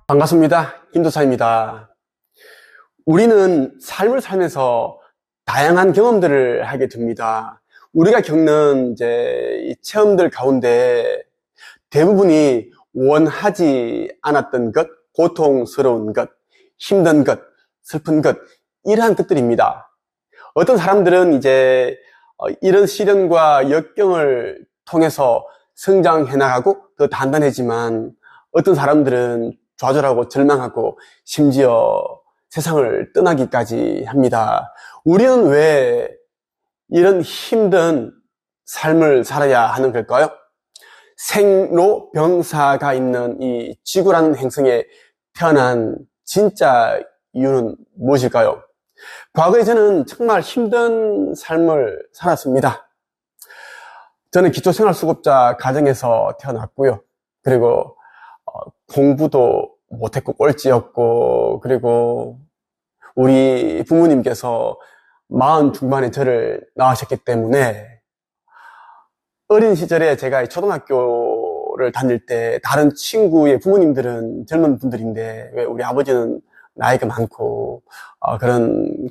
반갑습니다. 김도사입니다. 우리는 삶을 살면서 다양한 경험들을 하게 됩니다. 우리가 겪는 이 체험들 가운데 대부분이 원하지 않았던 것, 고통스러운 것, 힘든 것, 슬픈 것, 이러한 것들입니다. 어떤 사람들은 이런 시련과 역경을 통해서 성장해 나가고 더 단단해지만, 어떤 사람들은 좌절하고 절망하고 심지어 세상을 떠나기까지 합니다. 우리는 왜 이런 힘든 삶을 살아야 하는 걸까요? 생로병사가 있는 이 지구라는 행성에 태어난 진짜 이유는 무엇일까요? 과거에 저는 정말 힘든 삶을 살았습니다. 저는 기초생활수급자 가정에서 태어났고요. 그리고 공부도 못했고 꼴찌였고, 그리고 우리 부모님께서 40 중반에 저를 낳으셨기 때문에 어린 시절에 제가 초등학교를 다닐 때 다른 친구의 부모님들은 젊은 분들인데 왜 우리 아버지는 나이가 많고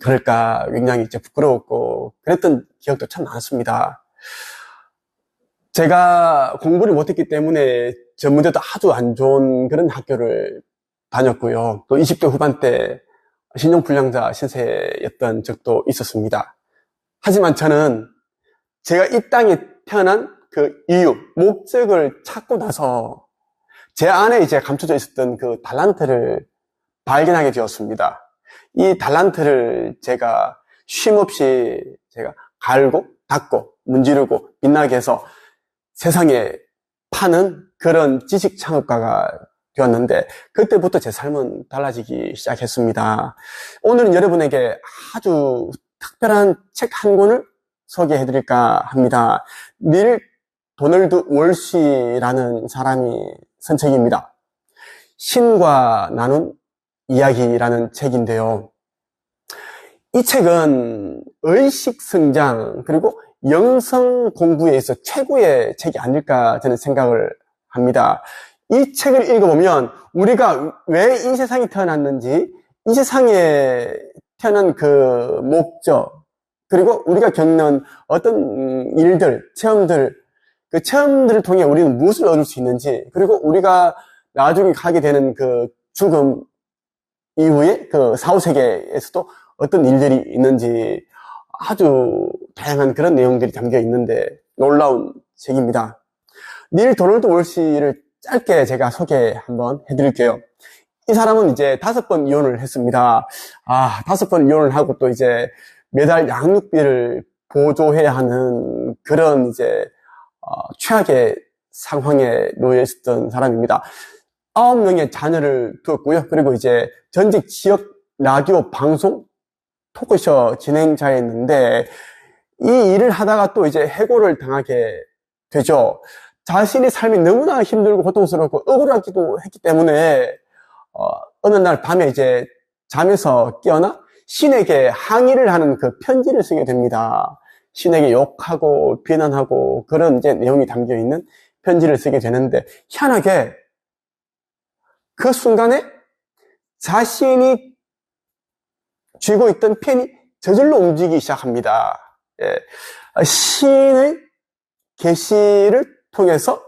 그럴까 굉장히 부끄러웠고 그랬던 기억도 참 많습니다. 제가 공부를 못했기 때문에 전문대도 아주 안 좋은 그런 학교를 다녔고요. 또 20대 후반 때 신용불량자 신세였던 적도 있었습니다. 하지만 저는 제가 이 땅에 태어난 그 이유, 목적을 찾고 나서 제 안에 감춰져 있었던 그 달란트를 발견하게 되었습니다. 이 달란트를 제가 쉼없이 갈고 닦고 문지르고 빛나게 해서 세상에 파는 그런 지식 창업가가 되었는데, 그때부터 제 삶은 달라지기 시작했습니다. 오늘은 여러분에게 아주 특별한 책 한 권을 소개해 드릴까 합니다. 닐 도널드 월시라는 사람이 쓴 책입니다. 신과 나눈 이야기라는 책인데요. 이 책은 의식 성장 그리고 영성 공부에 있어 최고의 책이 아닐까 저는 생각을 합니다. 이 책을 읽어보면 우리가 왜 이 세상에 태어났는지, 이 세상에 태어난 그 목적, 그리고 우리가 겪는 어떤 일들, 체험들, 그 체험들을 통해 우리는 무엇을 얻을 수 있는지, 그리고 우리가 나중에 가게 되는 그 죽음 이후에 그 사후세계에서도 어떤 일들이 있는지 아주 다양한 그런 내용들이 담겨 있는데 놀라운 책입니다. 닐 도널드 월시를 짧게 제가 소개 한번 해드릴게요. 이 사람은 5번 이혼을 했습니다. 5번 이혼을 하고 또 매달 양육비를 보조해야 하는 그런 최악의 상황에 놓여 있었던 사람입니다. 9명의 자녀를 두었고요. 그리고 전직 지역 라디오 방송 토크쇼 진행자였는데, 이 일을 하다가 또 해고를 당하게 되죠. 자신의 삶이 너무나 힘들고 고통스럽고 억울하기도 했기 때문에 어느 날 밤에 잠에서 깨어나 신에게 항의를 하는 그 편지를 쓰게 됩니다. 신에게 욕하고 비난하고 그런 내용이 담겨 있는 편지를 쓰게 되는데, 희한하게 그 순간에 자신이 쥐고 있던 펜이 저절로 움직이기 시작합니다. 신의 계시를 통해서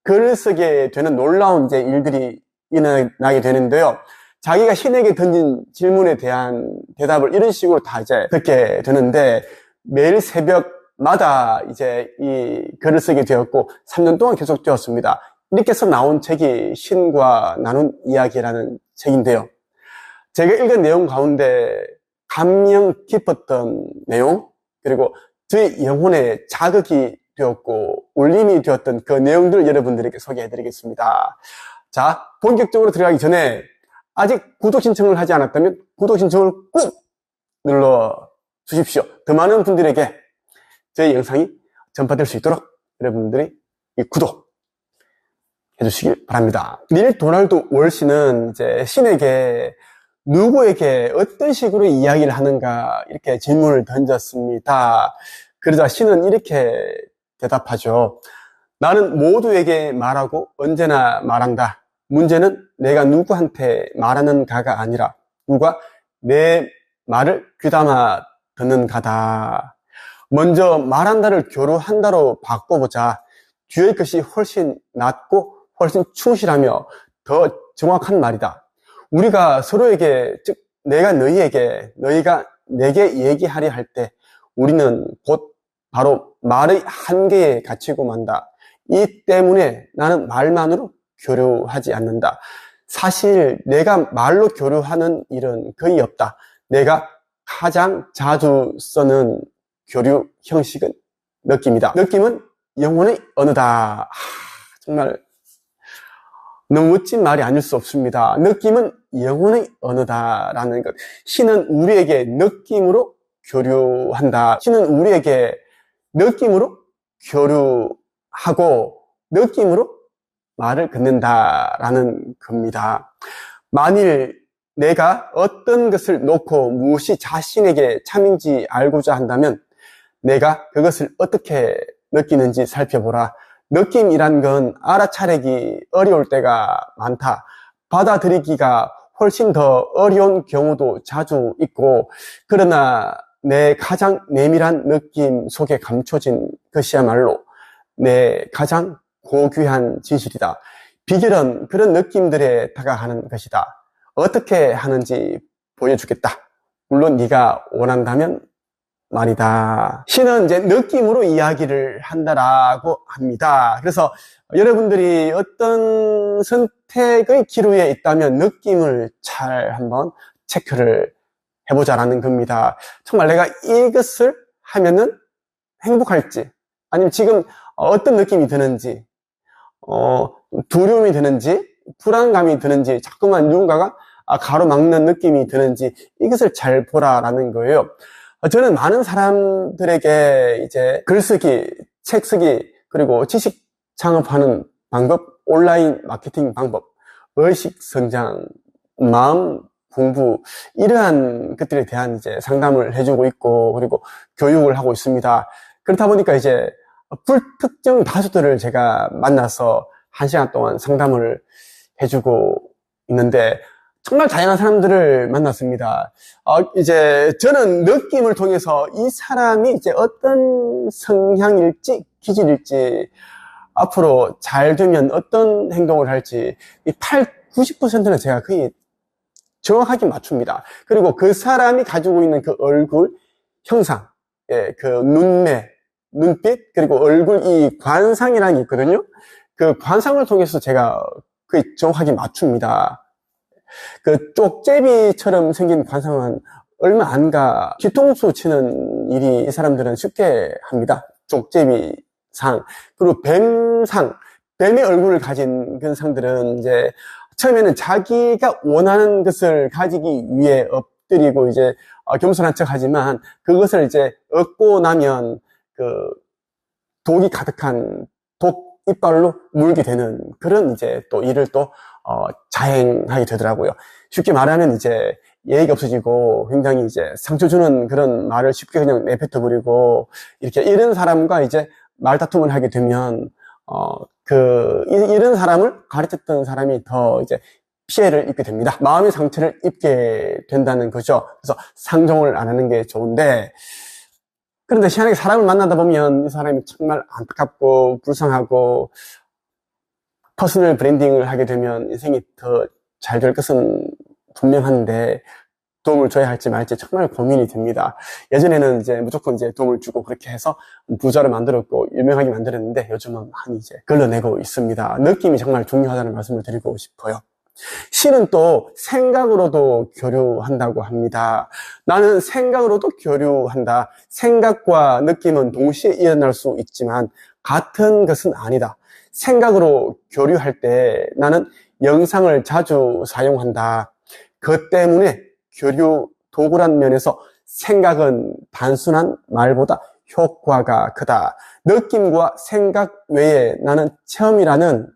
글을 쓰게 되는 놀라운 일들이 일어나게 되는데요. 자기가 신에게 던진 질문에 대한 대답을 이런 식으로 다 듣게 되는데, 매일 새벽마다 이 글을 쓰게 되었고 3년 동안 계속 되었습니다. 이렇게 해서 나온 책이 신과 나눈 이야기라는 책인데요. 제가 읽은 내용 가운데 감명 깊었던 내용, 그리고 저의 영혼에 자극이 되었고 울림이 되었던 그 내용들을 여러분들에게 소개해 드리겠습니다. 자, 본격적으로 들어가기 전에 아직 구독 신청을 하지 않았다면 구독 신청을 꼭 눌러 주십시오. 더 많은 분들에게 저희 영상이 전파될 수 있도록 여러분들이 이 구독 해주시길 바랍니다. 닐 도널드 월시는 이제 신에게 누구에게 어떤 식으로 이야기를 하는가 이렇게 질문을 던졌습니다. 그러자 신은 이렇게 대답하죠. 나는 모두에게 말하고 언제나 말한다. 문제는 내가 누구한테 말하는가가 아니라 누가 내 말을 귀담아 듣는가다. 먼저 말한다를 교류한다로 바꿔보자. 뒤의 것이 훨씬 낫고 훨씬 충실하며 더 정확한 말이다. 우리가 서로에게, 즉 내가 너희에게, 너희가 내게 얘기하려 할 때 우리는 곧 바로 말의 한계에 갇히고 만다. 이 때문에 나는 말만으로 교류하지 않는다. 사실 내가 말로 교류하는 일은 거의 없다. 내가 가장 자주 쓰는 교류 형식은 느낌이다. 느낌은 영혼의 언어다. 정말 너무 멋진 말이 아닐 수 없습니다. 느낌은 영혼의 언어다라는 것. 신은 우리에게 느낌으로 교류한다. 신은 우리에게 느낌으로 교류하고 느낌으로 말을 듣는다라는 겁니다. 만일 내가 어떤 것을 놓고 무엇이 자신에게 참인지 알고자 한다면 내가 그것을 어떻게 느끼는지 살펴보라. 느낌이란 건 알아차리기 어려울 때가 많다. 받아들이기가 훨씬 더 어려운 경우도 자주 있고, 그러나 내 가장 내밀한 느낌 속에 감춰진 것이야말로 내 가장 고귀한 진실이다. 비결은 그런 느낌들에 다가가는 것이다. 어떻게 하는지 보여주겠다. 물론 네가 원한다면 말이다. 신은 이제 느낌으로 이야기를 한다라고 합니다. 그래서 여러분들이 어떤 선택의 기로에 있다면 느낌을 잘 한번 체크를 해보자라는 겁니다. 정말 내가 이것을 하면은 행복할지, 아니면 지금 어떤 느낌이 드는지, 두려움이 드는지, 불안감이 드는지, 자꾸만 누군가가 가로막는 느낌이 드는지 이것을 잘 보라라는 거예요. 저는 많은 사람들에게 이제 글쓰기, 책 쓰기, 그리고 지식 창업하는 방법, 온라인 마케팅 방법, 의식 성장, 마음 공부, 이러한 것들에 대한 이제 상담을 해주고 있고, 그리고 교육을 하고 있습니다. 그렇다 보니까 이제 불특정 다수들을 제가 만나서 1시간 동안 상담을 해주고 있는데, 정말 다양한 사람들을 만났습니다. 이제 저는 느낌을 통해서 이 사람이 이제 어떤 성향일지, 기질일지, 앞으로 잘 되면 어떤 행동을 할지, 이 90%는 제가 거의 정확하게 맞춥니다. 그리고 그 사람이 가지고 있는 그 얼굴 형상, 그 눈매, 눈빛, 그리고 얼굴 이 관상이라는 게 있거든요. 그 관상을 통해서 제가 거의 정확하게 맞춥니다. 그 쪽제비처럼 생긴 관상은 얼마 안 가 뒤통수 치는 일이 이 사람들은 쉽게 합니다. 쪽제비상. 그리고 뱀상, 뱀의 얼굴을 가진 그런 상들은 이제 처음에는 자기가 원하는 것을 가지기 위해 엎드리고 이제 겸손한 척 하지만 그것을 이제 얻고 나면 그 독이 가득한 독 이빨로 물게 되는 그런 이제 또 일을 또 자행하게 되더라고요. 쉽게 말하면 이제 예의가 없어지고 굉장히 이제 상처 주는 그런 말을 쉽게 그냥 내뱉어 버리고 이렇게 이런 사람과 이제 말다툼을 하게 되면 이런 사람을 가르쳤던 사람이 더 이제 피해를 입게 됩니다. 마음의 상처를 입게 된다는 거죠. 그래서 상종을 안 하는 게 좋은데, 그런데 희한하게 사람을 만나다 보면 이 사람이 정말 안타깝고 불쌍하고 퍼스널 브랜딩을 하게 되면 인생이 더 잘 될 것은 분명한데 도움을 줘야 할지 말지 정말 고민이 됩니다. 예전에는 이제 무조건 이제 도움을 주고 그렇게 해서 부자를 만들었고 유명하게 만들었는데 요즘은 많이 이제 걸러내고 있습니다. 느낌이 정말 중요하다는 말씀을 드리고 싶어요. 신은 또 생각으로도 교류한다고 합니다. 나는 생각으로도 교류한다. 생각과 느낌은 동시에 일어날 수 있지만 같은 것은 아니다. 생각으로 교류할 때 나는 영상을 자주 사용한다. 그 때문에 교류 도구란 면에서 생각은 단순한 말보다 효과가 크다. 느낌과 생각 외에 나는 체험이라는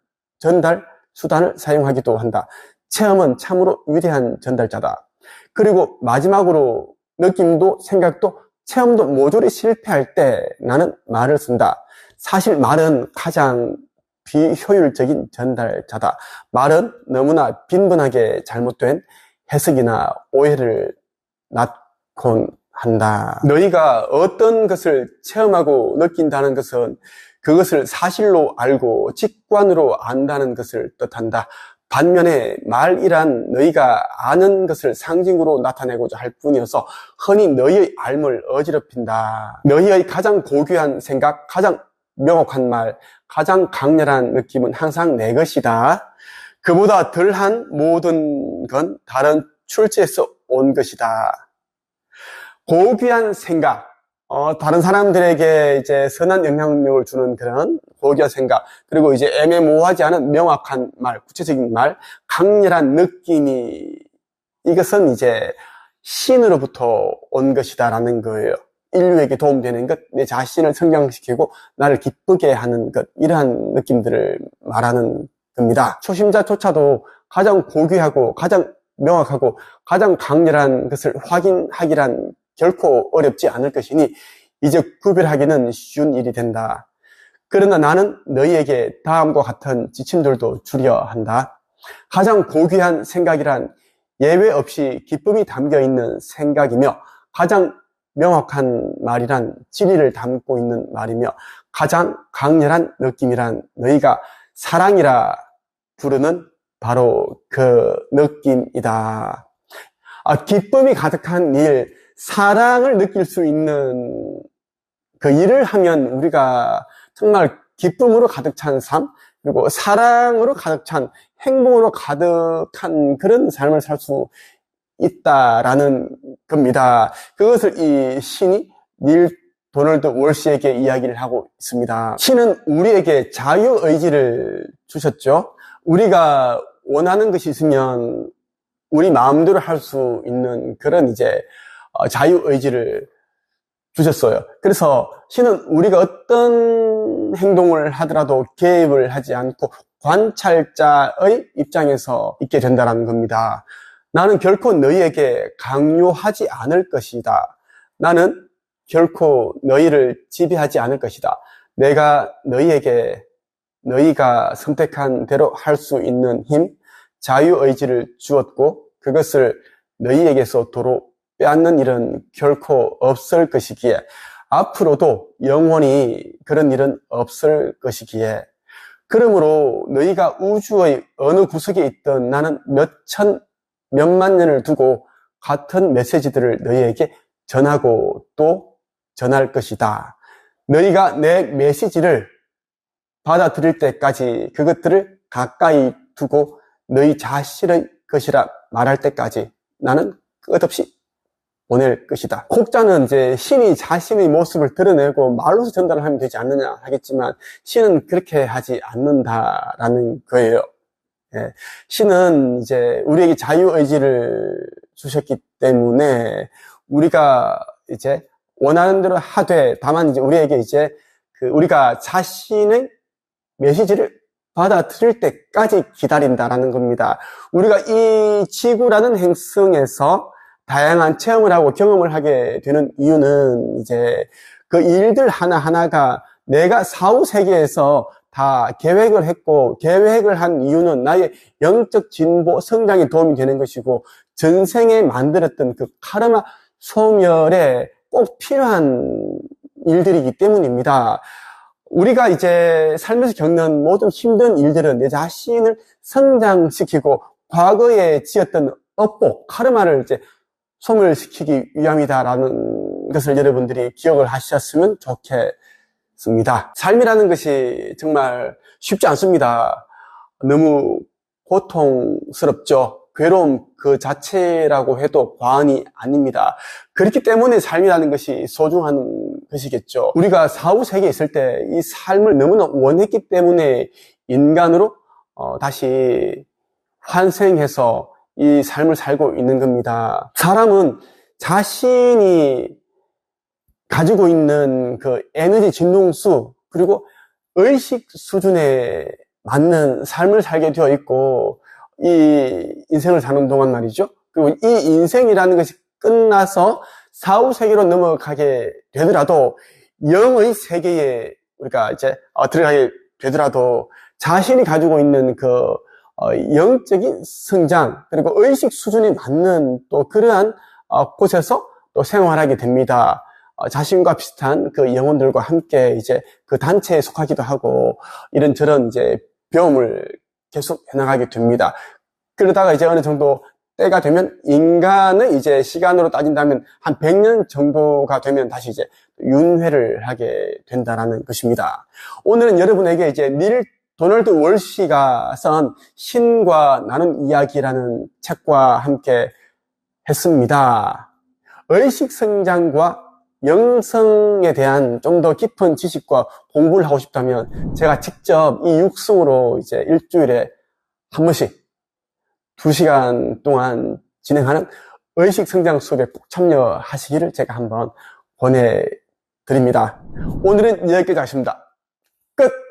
전달 수단을 사용하기도 한다. 체험은 참으로 위대한 전달자다. 그리고 마지막으로 느낌도 생각도 체험도 모조리 실패할 때 나는 말을 쓴다. 사실 말은 가장 비효율적인 전달자다. 말은 너무나 빈번하게 잘못된 해석이나 오해를 낳곤 한다. 너희가 어떤 것을 체험하고 느낀다는 것은 그것을 사실로 알고 직관으로 안다는 것을 뜻한다. 반면에 말이란 너희가 아는 것을 상징으로 나타내고자 할 뿐이어서 흔히 너희의 알을 어지럽힌다. 너희의 가장 고귀한 생각, 가장 명확한 말, 가장 강렬한 느낌은 항상 내 것이다. 그보다 덜한 모든 건 다른 출처에서 온 것이다. 고귀한 생각, 다른 사람들에게 이제 선한 영향력을 주는 그런 고귀한 생각, 그리고 이제 애매모호하지 않은 명확한 말, 구체적인 말, 강렬한 느낌이, 이것은 이제 신으로부터 온 것이다라는 거예요. 인류에게 도움되는 것, 내 자신을 성장시키고 나를 기쁘게 하는 것, 이러한 느낌들을 말하는 겁니다. 초심자조차도 가장 고귀하고 가장 명확하고 가장 강렬한 것을 확인하기란 결코 어렵지 않을 것이니 이제 구별하기는 쉬운 일이 된다. 그러나 나는 너희에게 다음과 같은 지침들도 주려 한다. 가장 고귀한 생각이란 예외 없이 기쁨이 담겨 있는 생각이며, 가장 명확한 말이란 진리를 담고 있는 말이며, 가장 강렬한 느낌이란 너희가 사랑이라 부르는 바로 그 느낌이다. 기쁨이 가득한 일, 사랑을 느낄 수 있는 그 일을 하면 우리가 정말 기쁨으로 가득 찬 삶, 그리고 사랑으로 가득 찬, 행복으로 가득한 그런 삶을 살 수 있다라는 겁니다. 그것을 이 신이 닐 도널드 월시에게 이야기를 하고 있습니다. 신은 우리에게 자유의지를 주셨죠. 우리가 원하는 것이 있으면 우리 마음대로 할 수 있는 그런 이제 자유의지를 주셨어요. 그래서 신은 우리가 어떤 행동을 하더라도 개입을 하지 않고 관찰자의 입장에서 있게 된다는 겁니다. 나는 결코 너희에게 강요하지 않을 것이다. 나는 결코 너희를 지배하지 않을 것이다. 내가 너희에게 너희가 선택한 대로 할 수 있는 힘, 자유의지를 주었고 그것을 너희에게서 도로 빼앗는 일은 결코 없을 것이기에, 앞으로도 영원히 그런 일은 없을 것이기에, 그러므로 너희가 우주의 어느 구석에 있든 나는 몇만 년을 두고 같은 메시지들을 너희에게 전하고 또 전할 것이다. 너희가 내 메시지를 받아들일 때까지, 그것들을 가까이 두고 너희 자신의 것이라 말할 때까지 나는 끝없이 보낼 것이다. 곡자는 이제 신이 자신의 모습을 드러내고 말로서 전달을 하면 되지 않느냐 하겠지만, 신은 그렇게 하지 않는다라는 거예요. 예. 신은 이제 우리에게 자유의지를 주셨기 때문에 우리가 이제 원하는 대로 하되, 다만 이제 우리에게 이제 우리가 자신의 메시지를 받아들일 때까지 기다린다라는 겁니다. 우리가 이 지구라는 행성에서 다양한 체험을 하고 경험을 하게 되는 이유는 이제 그 일들 하나하나가 내가 사후 세계에서 다 계획을 했고, 계획을 한 이유는 나의 영적 진보, 성장에 도움이 되는 것이고, 전생에 만들었던 그 카르마 소멸에 꼭 필요한 일들이기 때문입니다. 우리가 이제 삶에서 겪는 모든 힘든 일들은 내 자신을 성장시키고 과거에 지었던 업보, 카르마를 이제 소멸시키기 위함이다라는 것을 여러분들이 기억을 하셨으면 좋겠습니다. 삶이라는 것이 정말 쉽지 않습니다. 너무 고통스럽죠. 괴로움 그 자체라고 해도 과언이 아닙니다. 그렇기 때문에 삶이라는 것이 소중한 것이겠죠. 우리가 사후 세계에 있을 때 이 삶을 너무나 원했기 때문에 인간으로 다시 환생해서 이 삶을 살고 있는 겁니다. 사람은 자신이 가지고 있는 그 에너지 진동수, 그리고 의식 수준에 맞는 삶을 살게 되어 있고, 이 인생을 사는 동안 말이죠. 그리고 이 인생이라는 것이 끝나서 사후 세계로 넘어가게 되더라도 영의 세계에 우리가 이제 들어가게 되더라도 자신이 가지고 있는 그 영적인 성장 그리고 의식 수준이 맞는 또 그러한 곳에서 또 생활하게 됩니다. 자신과 비슷한 그 영혼들과 함께 이제 그 단체에 속하기도 하고 이런저런 이제 배움을 계속 해나가게 됩니다. 그러다가 이제 어느 정도 때가 되면 인간의 이제 시간으로 따진다면 한 100년 정도가 되면 다시 이제 윤회를 하게 된다라는 것입니다. 오늘은 여러분에게 이제 닐 도널드 월시가 쓴 신과 나눈 이야기라는 책과 함께 했습니다. 의식 성장과 영성에 대한 좀 더 깊은 지식과 공부를 하고 싶다면 제가 직접 이 육성으로 이제 일주일에 한 번씩 2시간 동안 진행하는 의식 성장 수업에 꼭 참여하시기를 제가 한번 권해드립니다. 오늘은 여기까지 하겠습니다. 끝!